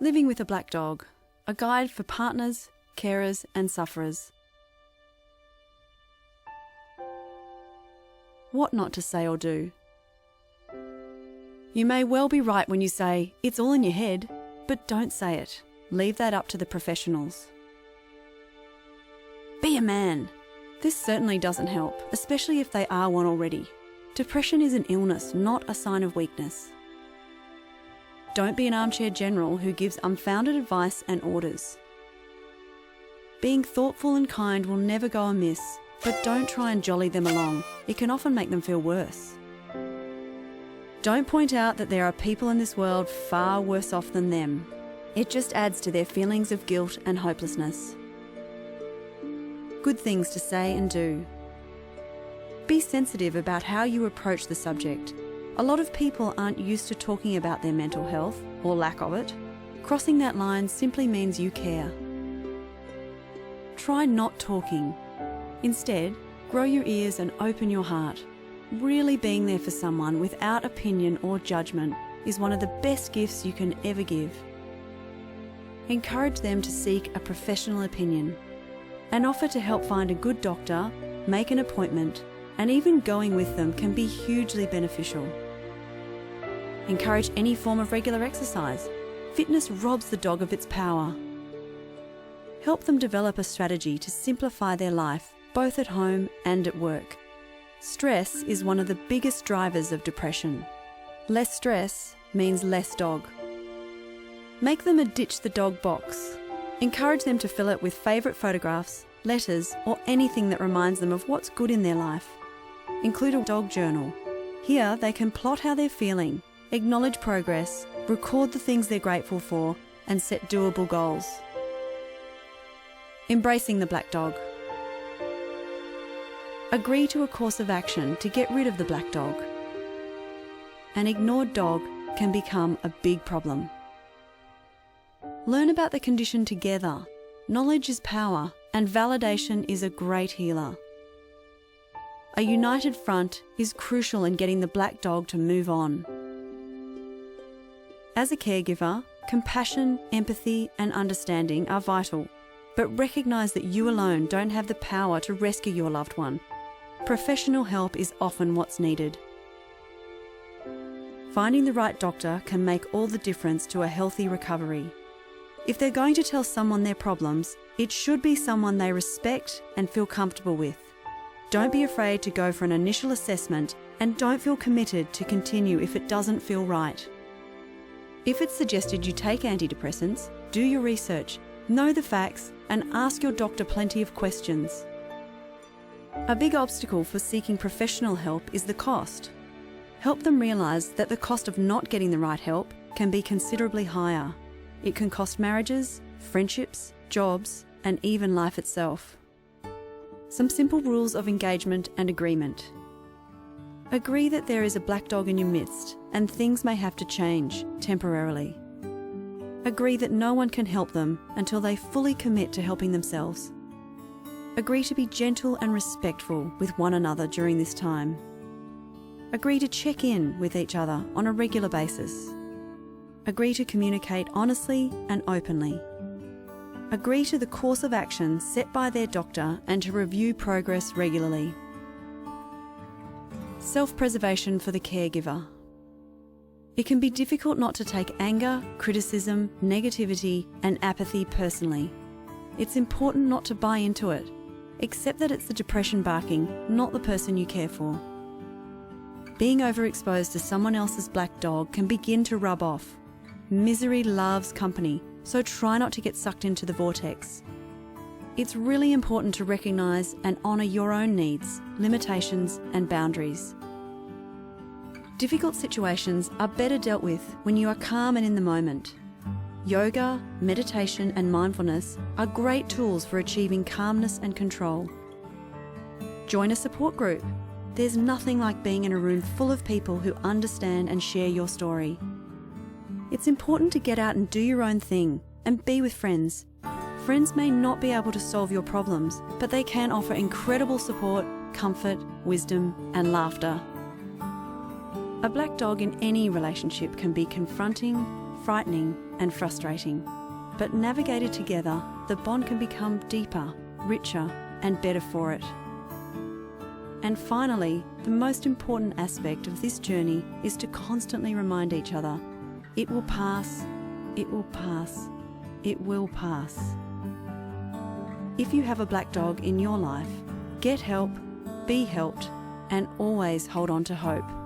Living with a Black Dog, a guide for partners, carers and sufferers. What not to say or do. You may well be right when you say, it's all in your head, but don't say it. Leave that up to the professionals. Be a man. This certainly doesn't help, especially if they are one already. Depression is an illness, not a sign of weakness. Don't be an armchair general who gives unfounded advice and orders. Being thoughtful and kind will never go amiss, but don't try and jolly them along. It can often make them feel worse. Don't point out that there are people in this world far worse off than them. It just adds to their feelings of guilt and hopelessness. Good things to say and do. Be sensitive about how you approach the subject. A lot of people aren't used to talking about their mental health, or lack of it. Crossing that line simply means you care. Try not talking. Instead, grow your ears and open your heart. Really being there for someone without opinion or judgment is one of the best gifts you can ever give. Encourage them to seek a professional opinion and offer to help find a good doctor, make an appointment, and even going with them can be hugely beneficial. Encourage any form of regular exercise. Fitness robs the dog of its power. Help them develop a strategy to simplify their life, both at home and at work. Stress is one of the biggest drivers of depression. Less stress means less dog. Make them a ditch the dog box. Encourage them to fill it with favourite photographs, letters, or anything that reminds them of what's good in their life. Include a dog journal. Here they can plot how they're feeling, acknowledge progress, record the things they're grateful for, and set doable goals. Embracing the Black Dog. Agree to a course of action to get rid of the Black Dog. An ignored dog can become a big problem. Learn about the condition together. Knowledge is power, and validation is a great healer. A united front is crucial in getting the Black Dog to move on. As a caregiver, compassion, empathy, and understanding are vital, but recognise that you alone don't have the power to rescue your loved one. Professional help is often what's needed. Finding the right doctor can make all the difference to a healthy recovery. If they're going to tell someone their problems, it should be someone they respect and feel comfortable with. Don't be afraid to go for an initial assessment, and don't feel committed to continue if it doesn't feel right. If it's suggested you take antidepressants, do your research, know the facts, and ask your doctor plenty of questions. A big obstacle for seeking professional help is the cost. Help them realise that the cost of not getting the right help can be considerably higher. It can cost marriages, friendships, jobs, and even life itself. Some simple rules of engagement and agreement. Agree that there is a Black Dog in your midst and things may have to change temporarily. Agree that no one can help them until they fully commit to helping themselves. Agree to be gentle and respectful with one another during this time. Agree to check in with each other on a regular basis. Agree to communicate honestly and openly. Agree to the course of action set by their doctor and to review progress regularly. Self-preservation for the caregiver. It can be difficult not to take anger, criticism, negativity, and apathy personally. It's important not to buy into it. Accept that it's the depression barking, not the person you care for. Being overexposed to someone else's Black Dog can begin to rub off. Misery loves company, so try not to get sucked into the vortex. It's really important to recognise and honour your own needs, limitations, and boundaries. Difficult situations are better dealt with when you are calm and in the moment. Yoga, meditation, and mindfulness are great tools for achieving calmness and control. Join a support group. There's nothing like being in a room full of people who understand and share your story. It's important to get out and do your own thing and be with friends. Friends may not be able to solve your problems, but they can offer incredible support, comfort, wisdom, and laughter. A Black Dog in any relationship can be confronting, frightening and frustrating. But navigated together, the bond can become deeper, richer, and better for it. And finally, the most important aspect of this journey is to constantly remind each other, it will pass, it will pass, it will pass. If you have a black dog in your life, get help, be helped, and always hold on to hope.